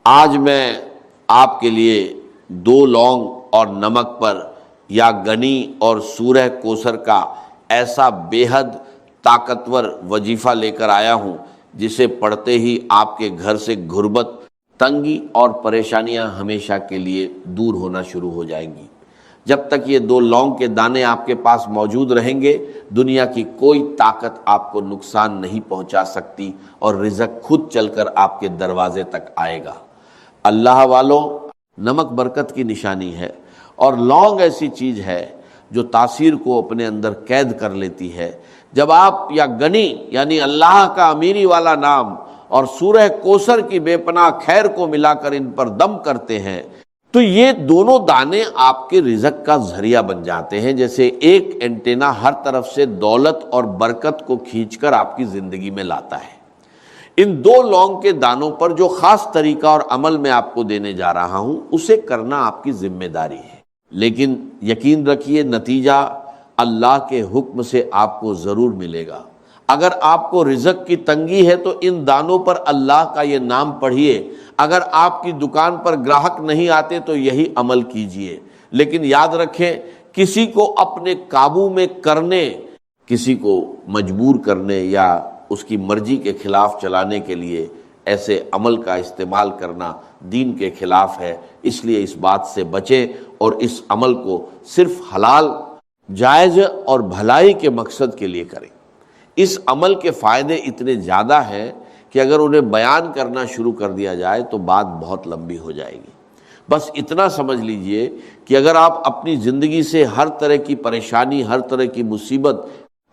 آج میں آپ کے لیے 2 لونگ اور نمک پر یا گنی اور سورہ کوثر کا ایسا بے حد طاقتور وظیفہ لے کر آیا ہوں جسے پڑھتے ہی آپ کے گھر سے غربت، تنگی اور پریشانیاں ہمیشہ کے لیے دور ہونا شروع ہو جائیں گی۔ جب تک یہ 2 لونگ کے دانے آپ کے پاس موجود رہیں گے، دنیا کی کوئی طاقت آپ کو نقصان نہیں پہنچا سکتی اور رزق خود چل کر آپ کے دروازے تک آئے گا۔ اللہ والو، نمک برکت کی نشانی ہے اور لونگ ایسی چیز ہے جو تاثیر کو اپنے اندر قید کر لیتی ہے۔ جب آپ یا گنی یعنی اللہ کا امیری والا نام اور سورہ کوثر کی بے پناہ خیر کو ملا کر ان پر دم کرتے ہیں تو یہ دونوں دانے آپ کے رزق کا ذریعہ بن جاتے ہیں، جیسے ایک اینٹینا ہر طرف سے دولت اور برکت کو کھینچ کر آپ کی زندگی میں لاتا ہے۔ ان 2 لونگ کے دانوں پر جو خاص طریقہ اور عمل میں آپ کو دینے جا رہا ہوں اسے کرنا آپ کی ذمہ داری ہے، لیکن یقین رکھیے نتیجہ اللہ کے حکم سے آپ کو ضرور ملے گا۔ اگر آپ کو رزق کی تنگی ہے تو ان دانوں پر اللہ کا یہ نام پڑھیے، اگر آپ کی دکان پر گراہک نہیں آتے تو یہی عمل کیجئے، لیکن یاد رکھیں کسی کو اپنے قابو میں کرنے، کسی کو مجبور کرنے یا اس کی مرضی کے خلاف چلانے کے لیے ایسے عمل کا استعمال کرنا دین کے خلاف ہے۔ اس لیے اس بات سے بچیں اور اس عمل کو صرف حلال، جائز اور بھلائی کے مقصد کے لیے کریں۔ اس عمل کے فائدے اتنے زیادہ ہیں کہ اگر انہیں بیان کرنا شروع کر دیا جائے تو بات بہت لمبی ہو جائے گی۔ بس اتنا سمجھ لیجئے کہ اگر آپ اپنی زندگی سے ہر طرح کی پریشانی، ہر طرح کی مصیبت،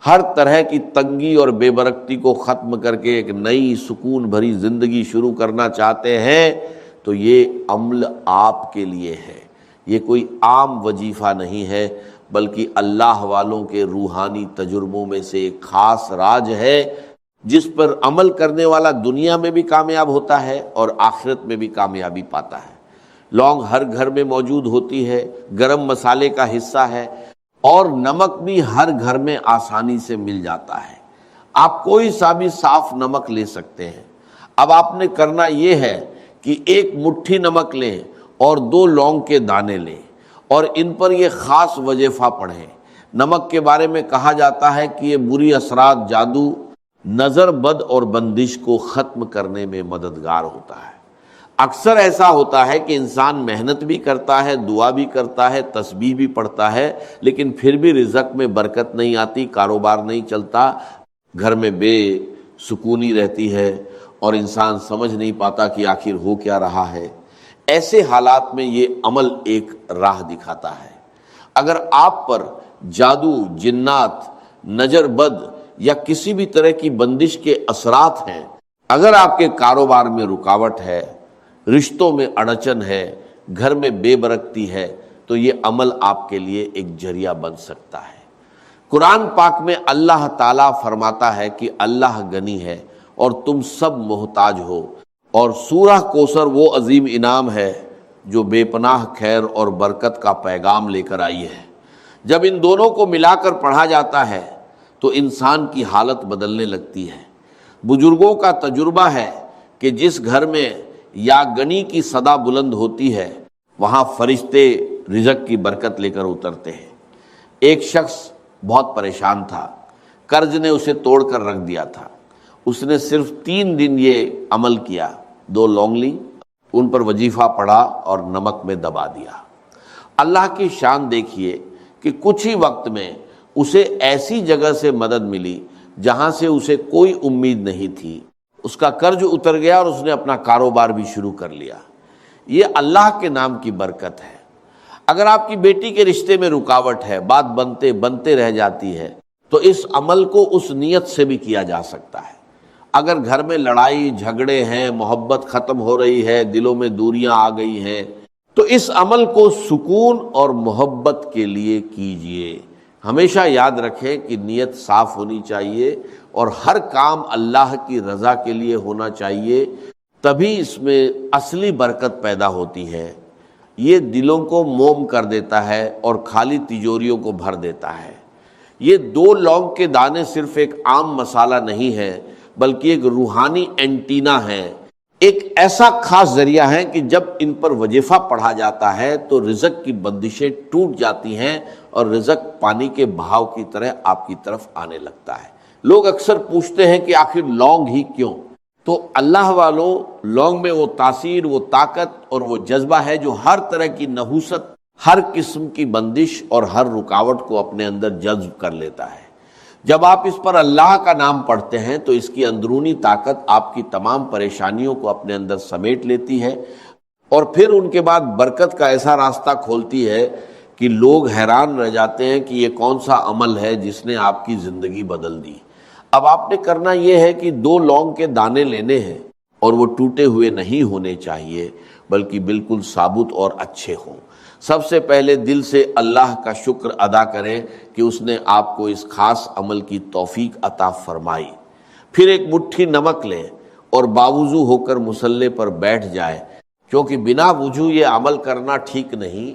ہر طرح کی تنگی اور بے برکتی کو ختم کر کے ایک نئی سکون بھری زندگی شروع کرنا چاہتے ہیں تو یہ عمل آپ کے لیے ہے۔ یہ کوئی عام وظیفہ نہیں ہے بلکہ اللہ والوں کے روحانی تجربوں میں سے ایک خاص راج ہے جس پر عمل کرنے والا دنیا میں بھی کامیاب ہوتا ہے اور آخرت میں بھی کامیابی پاتا ہے۔ لونگ ہر گھر میں موجود ہوتی ہے، گرم مسالے کا حصہ ہے، اور نمک بھی ہر گھر میں آسانی سے مل جاتا ہے۔ آپ کوئی سا بھی صاف نمک لے سکتے ہیں۔ اب آپ نے کرنا یہ ہے کہ 1 مٹھی نمک لیں اور 2 لونگ کے دانے لیں اور ان پر یہ خاص وظیفہ پڑھیں۔ نمک کے بارے میں کہا جاتا ہے کہ یہ بری اثرات، جادو، نظر بد اور بندش کو ختم کرنے میں مددگار ہوتا ہے۔ اکثر ایسا ہوتا ہے کہ انسان محنت بھی کرتا ہے، دعا بھی کرتا ہے، تسبیح بھی پڑھتا ہے، لیکن پھر بھی رزق میں برکت نہیں آتی، کاروبار نہیں چلتا، گھر میں بے سکونی رہتی ہے اور انسان سمجھ نہیں پاتا کہ آخر ہو کیا رہا ہے۔ ایسے حالات میں یہ عمل ایک راہ دکھاتا ہے۔ اگر آپ پر جادو، جنات، نظر بد یا کسی بھی طرح کی بندش کے اثرات ہیں، اگر آپ کے کاروبار میں رکاوٹ ہے، رشتوں میں اڑچن ہے، گھر میں بے برکتی ہے، تو یہ عمل آپ کے لیے ایک ذریعہ بن سکتا ہے۔ قرآن پاک میں اللہ تعالیٰ فرماتا ہے کہ اللہ غنی ہے اور تم سب محتاج ہو، اور سورہ کوثر وہ عظیم انعام ہے جو بے پناہ خیر اور برکت کا پیغام لے کر آئی ہے۔ جب ان دونوں کو ملا کر پڑھا جاتا ہے تو انسان کی حالت بدلنے لگتی ہے۔ بزرگوں کا تجربہ ہے کہ جس گھر میں یا گنی کی صدا بلند ہوتی ہے وہاں فرشتے رزق کی برکت لے کر اترتے ہیں۔ ایک شخص بہت پریشان تھا، قرض نے اسے توڑ کر رکھ دیا تھا۔ اس نے صرف 3 دن یہ عمل کیا، 2 لونگ لی، ان پر وظیفہ پڑھا اور نمک میں دبا دیا۔ اللہ کی شان دیکھیے کہ کچھ ہی وقت میں اسے ایسی جگہ سے مدد ملی جہاں سے اسے کوئی امید نہیں تھی۔ اس کا قرض اتر گیا اور اس نے اپنا کاروبار بھی شروع کر لیا۔ یہ اللہ کے نام کی برکت ہے۔ اگر آپ کی بیٹی کے رشتے میں رکاوٹ ہے، بات بنتے رہ جاتی ہے، تو اس عمل کو اس نیت سے بھی کیا جا سکتا ہے۔ اگر گھر میں لڑائی جھگڑے ہیں، محبت ختم ہو رہی ہے، دلوں میں دوریاں آ گئی ہیں، تو اس عمل کو سکون اور محبت کے لیے کیجئے۔ ہمیشہ یاد رکھیں کہ نیت صاف ہونی چاہیے اور ہر کام اللہ کی رضا کے لیے ہونا چاہیے، تبھی اس میں اصلی برکت پیدا ہوتی ہے۔ یہ دلوں کو موم کر دیتا ہے اور خالی تجوریوں کو بھر دیتا ہے۔ یہ 2 لونگ کے دانے صرف ایک عام مسالہ نہیں ہے بلکہ ایک روحانی اینٹینا ہے ایک ایسا خاص ذریعہ ہے کہ جب ان پر وظیفہ پڑھا جاتا ہے تو رزق کی بندشیں ٹوٹ جاتی ہیں اور رزق پانی کے بہاؤ کی طرح آپ کی طرف آنے لگتا ہے۔ لوگ اکثر پوچھتے ہیں کہ آخر لونگ ہی کیوں؟ تو اللہ والوں، لونگ میں وہ تاثیر، وہ طاقت اور وہ جذبہ ہے جو ہر طرح کی نحوست، ہر قسم کی بندش اور ہر رکاوٹ کو اپنے اندر جذب کر لیتا ہے۔ جب آپ اس پر اللہ کا نام پڑھتے ہیں تو اس کی اندرونی طاقت آپ کی تمام پریشانیوں کو اپنے اندر سمیٹ لیتی ہے اور پھر ان کے بعد برکت کا ایسا راستہ کھولتی ہے کہ لوگ حیران رہ جاتے ہیں کہ یہ کون سا عمل ہے جس نے آپ کی زندگی بدل دی۔ اب آپ نے کرنا یہ ہے کہ 2 لونگ کے دانے لینے ہیں اور وہ ٹوٹے ہوئے نہیں ہونے چاہیے بلکہ بالکل ثابت اور اچھے ہوں۔ سب سے پہلے دل سے اللہ کا شکر ادا کریں کہ اس نے آپ کو اس خاص عمل کی توفیق عطا فرمائی۔ پھر ایک مٹھی نمک لیں اور باوضو ہو کر مصلی پر بیٹھ جائے، کیونکہ بنا وضو یہ عمل کرنا ٹھیک نہیں،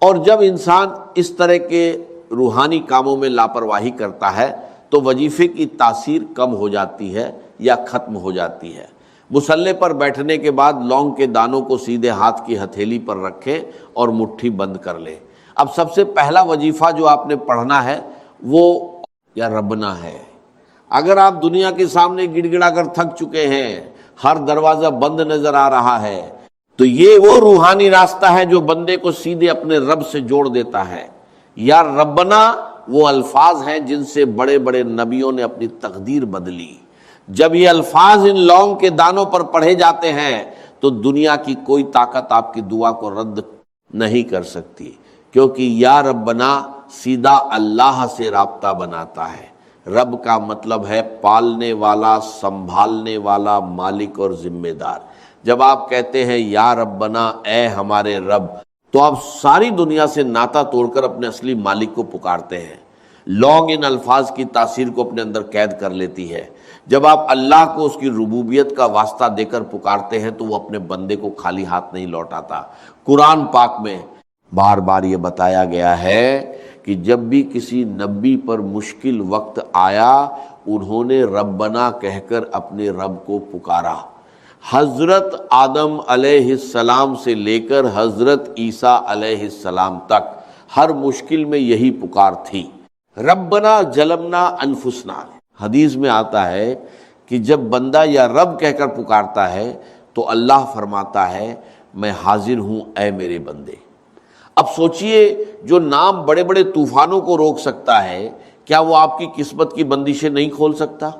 اور جب انسان اس طرح کے روحانی کاموں میں لاپرواہی کرتا ہے تو وظیفے کی تاثیر کم ہو جاتی ہے یا ختم ہو جاتی ہے۔ مصلی پر بیٹھنے کے بعد لونگ کے دانوں کو سیدھے ہاتھ کی ہتھیلی پر رکھیں اور مٹھی بند کر لیں۔ اب سب سے پہلا وظیفہ جو آپ نے پڑھنا ہے وہ یا ربنا ہے۔ اگر آپ دنیا کے سامنے گڑ گڑا کر تھک چکے ہیں، ہر دروازہ بند نظر آ رہا ہے، تو یہ وہ روحانی راستہ ہے جو بندے کو سیدھے اپنے رب سے جوڑ دیتا ہے۔ یا ربنا وہ الفاظ ہیں جن سے بڑے بڑے نبیوں نے اپنی تقدیر بدلی۔ جب یہ الفاظ ان لونگ کے دانوں پر پڑھے جاتے ہیں تو دنیا کی کوئی طاقت آپ کی دعا کو رد نہیں کر سکتی، کیونکہ یا ربنا سیدھا اللہ سے رابطہ بناتا ہے۔ رب کا مطلب ہے پالنے والا، سنبھالنے والا، مالک اور ذمہ دار۔ جب آپ کہتے ہیں یا ربنا اے ہمارے رب، تو آپ ساری دنیا سے ناطا توڑ کر اپنے اصلی مالک کو پکارتے ہیں۔ لونگ ان الفاظ کی تاثیر کو اپنے اندر قید کر لیتی ہے۔ جب آپ اللہ کو اس کی ربوبیت کا واسطہ دے کر پکارتے ہیں تو وہ اپنے بندے کو خالی ہاتھ نہیں لوٹاتا۔ قرآن پاک میں بار بار یہ بتایا گیا ہے کہ جب بھی کسی نبی پر مشکل وقت آیا انہوں نے ربنا کہہ کر اپنے رب کو پکارا۔ حضرت آدم علیہ السلام سے لے کر حضرت عیسیٰ علیہ السلام تک ہر مشکل میں یہی پکار تھی، ربنا ظلمنا انفسنا۔ حدیث میں آتا ہے کہ جب بندہ یا رب کہہ کر پکارتا ہے تو اللہ فرماتا ہے میں حاضر ہوں اے میرے بندے۔ اب سوچئے جو نام بڑے بڑے طوفانوں کو روک سکتا ہے، کیا وہ آپ کی قسمت کی بندشیں نہیں کھول سکتا؟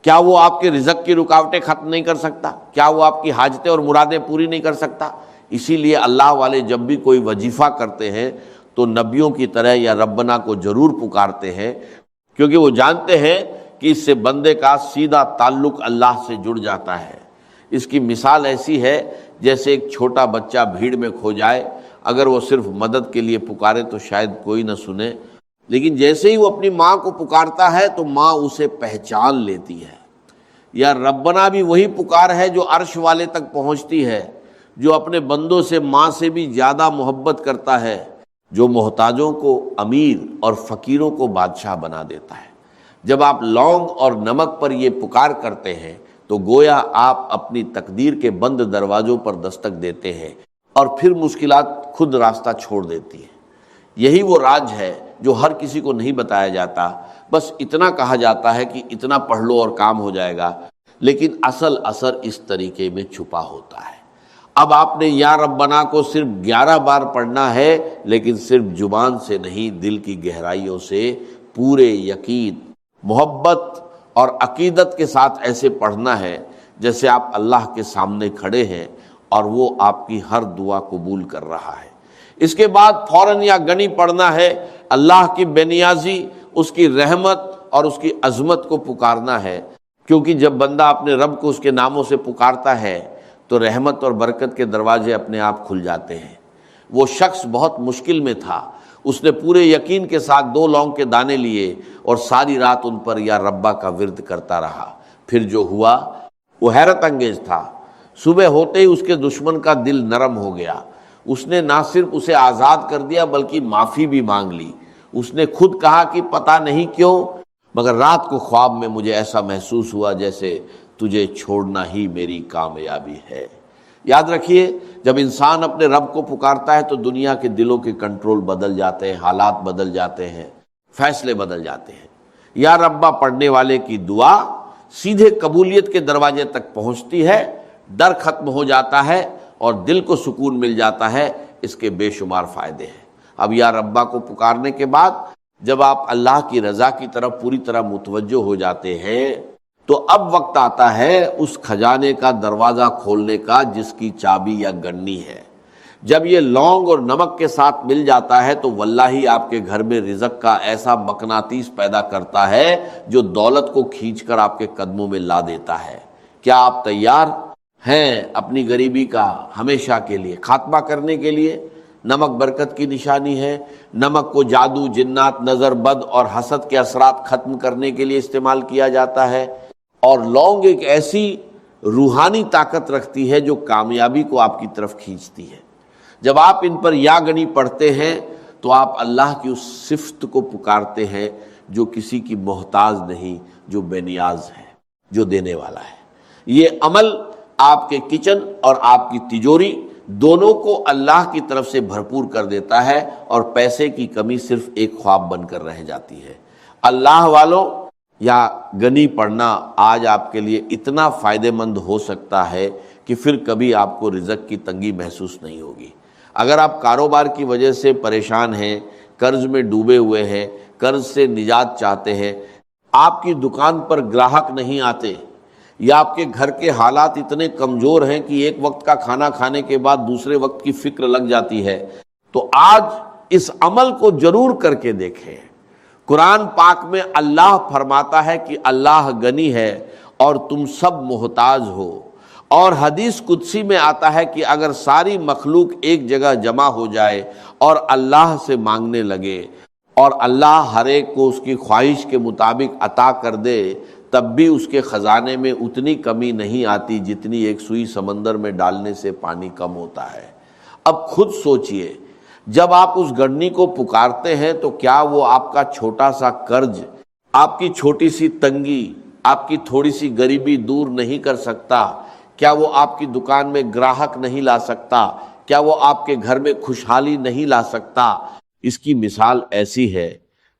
کیا وہ آپ کے رزق کی رکاوٹیں ختم نہیں کر سکتا؟ کیا وہ آپ کی حاجتیں اور مرادیں پوری نہیں کر سکتا؟ اسی لیے اللہ والے جب بھی کوئی وظیفہ کرتے ہیں تو نبیوں کی طرح یا ربنا کو ضرور پکارتے ہیں، کیونکہ وہ جانتے ہیں کہ اس سے بندے کا سیدھا تعلق اللہ سے جڑ جاتا ہے۔ اس کی مثال ایسی ہے جیسے ایک چھوٹا بچہ بھیڑ میں کھو جائے، اگر وہ صرف مدد کے لیے پکارے تو شاید کوئی نہ سنے، لیکن جیسے ہی وہ اپنی ماں کو پکارتا ہے تو ماں اسے پہچان لیتی ہے۔ یا ربنا بھی وہی پکار ہے جو عرش والے تک پہنچتی ہے، جو اپنے بندوں سے ماں سے بھی زیادہ محبت کرتا ہے، جو محتاجوں کو امیر اور فقیروں کو بادشاہ بنا دیتا ہے۔ جب آپ لونگ اور نمک پر یہ پکار کرتے ہیں تو گویا آپ اپنی تقدیر کے بند دروازوں پر دستک دیتے ہیں اور پھر مشکلات خود راستہ چھوڑ دیتی ہیں۔ یہی وہ راز ہے جو ہر کسی کو نہیں بتایا جاتا، بس اتنا کہا جاتا ہے کہ اتنا پڑھ لو اور کام ہو جائے گا، لیکن اصل اثر اس طریقے میں چھپا ہوتا ہے۔ اب آپ نے یا ربنا کو صرف 11 بار پڑھنا ہے، لیکن صرف زبان سے نہیں، دل کی گہرائیوں سے پورے یقین، محبت اور عقیدت کے ساتھ ایسے پڑھنا ہے جیسے آپ اللہ کے سامنے کھڑے ہیں اور وہ آپ کی ہر دعا قبول کر رہا ہے۔ اس کے بعد فوراً یا گنی پڑھنا ہے، اللہ کی بے نیازی، اس کی رحمت اور اس کی عظمت کو پکارنا ہے، کیونکہ جب بندہ اپنے رب کو اس کے ناموں سے پکارتا ہے تو رحمت اور برکت کے دروازے اپنے آپ کھل جاتے ہیں۔ وہ شخص بہت مشکل میں تھا، اس نے پورے یقین کے ساتھ 2 لونگ کے دانے لیے اور ساری رات ان پر یا ربا کا ورد کرتا رہا۔ پھر جو ہوا وہ حیرت انگیز تھا۔ صبح ہوتے ہی اس کے دشمن کا دل نرم ہو گیا، اس نے نہ صرف اسے آزاد کر دیا بلکہ معافی بھی مانگ لی۔ اس نے خود کہا کہ پتہ نہیں کیوں مگر رات کو خواب میں مجھے ایسا محسوس ہوا جیسے تجھے چھوڑنا ہی میری کامیابی ہے۔ یاد رکھیے، جب انسان اپنے رب کو پکارتا ہے تو دنیا کے دلوں کے کنٹرول بدل جاتے ہیں، حالات بدل جاتے ہیں، فیصلے بدل جاتے ہیں۔ یا ربا پڑھنے والے کی دعا سیدھے قبولیت کے دروازے تک پہنچتی ہے، ڈر ختم ہو جاتا ہے اور دل کو سکون مل جاتا ہے۔ اس کے بے شمار فائدے ہیں۔ اب یا ربا کو پکارنے کے بعد جب آپ اللہ کی رضا کی طرف پوری طرح متوجہ ہو جاتے ہیں تو اب وقت آتا ہے اس خزانے کا دروازہ کھولنے کا جس کی چابی یا گنی ہے۔ جب یہ لونگ اور نمک کے ساتھ مل جاتا ہے تو واللہ آپ کے گھر میں رزق کا ایسا مقناطیس پیدا کرتا ہے جو دولت کو کھینچ کر آپ کے قدموں میں لا دیتا ہے۔ کیا آپ تیار ہیں اپنی غریبی کا ہمیشہ کے لیے خاتمہ کرنے کے لیے؟ نمک برکت کی نشانی ہے۔ نمک کو جادو، جنات، نظر بد اور حسد کے اثرات ختم کرنے کے لیے استعمال کیا جاتا ہے، اور لونگ ایک ایسی روحانی طاقت رکھتی ہے جو کامیابی کو آپ کی طرف کھینچتی ہے۔ جب آپ ان پر یا گنی پڑھتے ہیں تو آپ اللہ کی اس صفت کو پکارتے ہیں جو کسی کی محتاج نہیں، جو بے نیاز ہے، جو دینے والا ہے۔ یہ عمل آپ کے کچن اور آپ کی تجوری دونوں کو اللہ کی طرف سے بھرپور کر دیتا ہے، اور پیسے کی کمی صرف ایک خواب بن کر رہ جاتی ہے۔ اللہ والوں، یا گنی پڑھنا آج آپ کے لیے اتنا فائدہ مند ہو سکتا ہے کہ پھر کبھی آپ کو رزق کی تنگی محسوس نہیں ہوگی۔ اگر آپ کاروبار کی وجہ سے پریشان ہیں، قرض میں ڈوبے ہوئے ہیں، قرض سے نجات چاہتے ہیں، آپ کی دکان پر گراہک نہیں آتے، یا آپ کے گھر کے حالات اتنے کمزور ہیں کہ ایک وقت کا کھانا کھانے کے بعد دوسرے وقت کی فکر لگ جاتی ہے، تو آج اس عمل کو ضرور کر کے دیکھیں۔ قرآن پاک میں اللہ فرماتا ہے کہ اللہ غنی ہے اور تم سب محتاج ہو، اور حدیث قدسی میں آتا ہے کہ اگر ساری مخلوق ایک جگہ جمع ہو جائے اور اللہ سے مانگنے لگے اور اللہ ہر ایک کو اس کی خواہش کے مطابق عطا کر دے، تب بھی اس کے خزانے میں اتنی کمی نہیں آتی جتنی ایک سوئی سمندر میں ڈالنے سے پانی کم ہوتا ہے۔ اب خود سوچئے، جب آپ اس گڑنی کو پکارتے ہیں تو کیا وہ آپ کا چھوٹا سا قرض، آپ کی چھوٹی سی تنگی، آپ کی تھوڑی سی غریبی دور نہیں کر سکتا؟ کیا وہ آپ کی دکان میں گراہک نہیں لا سکتا؟ کیا وہ آپ کے گھر میں خوشحالی نہیں لا سکتا؟ اس کی مثال ایسی ہے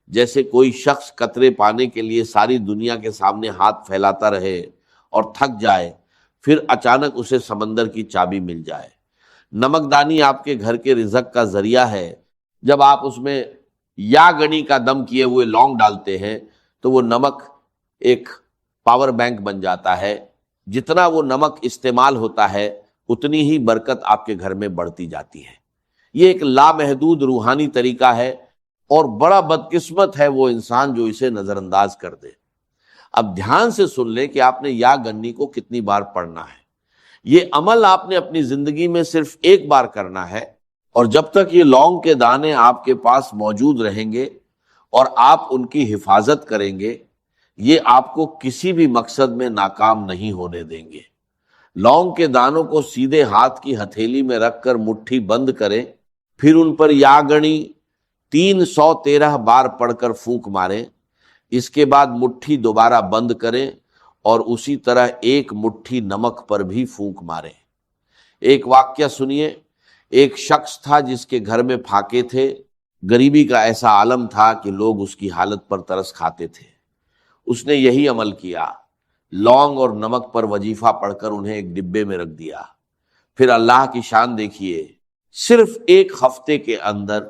جیسے کوئی شخص قطرے پانے کے لیے ساری دنیا کے سامنے ہاتھ پھیلاتا رہے اور تھک جائے، پھر اچانک اسے سمندر کی چابی مل جائے۔ نمکدانی آپ کے گھر کے رزق کا ذریعہ ہے۔ جب آپ اس میں یا گنی کا دم کیے ہوئے لونگ ڈالتے ہیں تو وہ نمک ایک پاور بینک بن جاتا ہے۔ جتنا وہ نمک استعمال ہوتا ہے اتنی ہی برکت آپ کے گھر میں بڑھتی جاتی ہے۔ یہ ایک لامحدود روحانی طریقہ ہے، اور بڑا بدقسمت ہے وہ انسان جو اسے نظر انداز کر دے۔ اب دھیان سے سن لیں کہ آپ نے یا گنی کو کتنی بار پڑھنا ہے۔ یہ عمل آپ نے اپنی زندگی میں صرف ایک بار کرنا ہے، اور جب تک یہ لونگ کے دانے آپ کے پاس موجود رہیں گے اور آپ ان کی حفاظت کریں گے، یہ آپ کو کسی بھی مقصد میں ناکام نہیں ہونے دیں گے۔ لونگ کے دانوں کو سیدھے ہاتھ کی ہتھیلی میں رکھ کر مٹھی بند کریں، پھر ان پر یا گنی 313 بار پڑھ کر پھونک ماریں۔ اس کے بعد مٹھی دوبارہ بند کریں اور اسی طرح ایک مٹھی نمک پر بھی پھونک ماریں۔ ایک واقعہ سنیے، ایک شخص تھا جس کے گھر میں پھاکے تھے، غریبی کا ایسا عالم تھا کہ لوگ اس کی حالت پر ترس کھاتے تھے۔ اس نے یہی عمل کیا، لونگ اور نمک پر وظیفہ پڑھ کر انہیں ایک ڈبے میں رکھ دیا۔ پھر اللہ کی شان دیکھیے، صرف ایک ہفتے کے اندر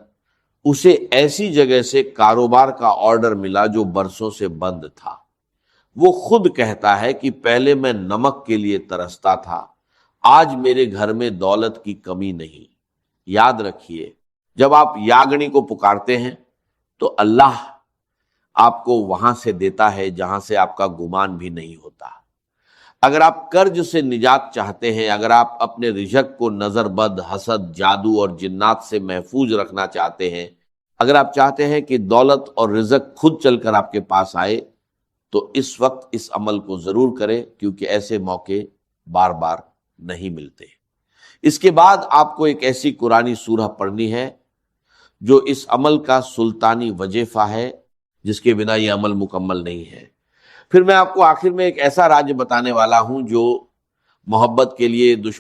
اسے ایسی جگہ سے کاروبار کا آرڈر ملا جو برسوں سے بند تھا۔ وہ خود کہتا ہے کہ پہلے میں نمک کے لیے ترستا تھا، آج میرے گھر میں دولت کی کمی نہیں۔ یاد رکھیے، جب آپ یاگنی کو پکارتے ہیں تو اللہ آپ کو وہاں سے دیتا ہے جہاں سے آپ کا گمان بھی نہیں ہوتا۔ اگر آپ قرض سے نجات چاہتے ہیں، اگر آپ اپنے رزق کو نظر بد، حسد، جادو اور جنات سے محفوظ رکھنا چاہتے ہیں، اگر آپ چاہتے ہیں کہ دولت اور رزق خود چل کر آپ کے پاس آئے، تو اس وقت اس عمل کو ضرور کریں، کیونکہ ایسے موقع بار بار نہیں ملتے۔ اس کے بعد آپ کو ایک ایسی قرآنی سورہ پڑھنی ہے جو اس عمل کا سلطانی وظیفہ ہے، جس کے بنا یہ عمل مکمل نہیں ہے۔ پھر میں آپ کو آخر میں ایک ایسا راج بتانے والا ہوں جو محبت کے لیے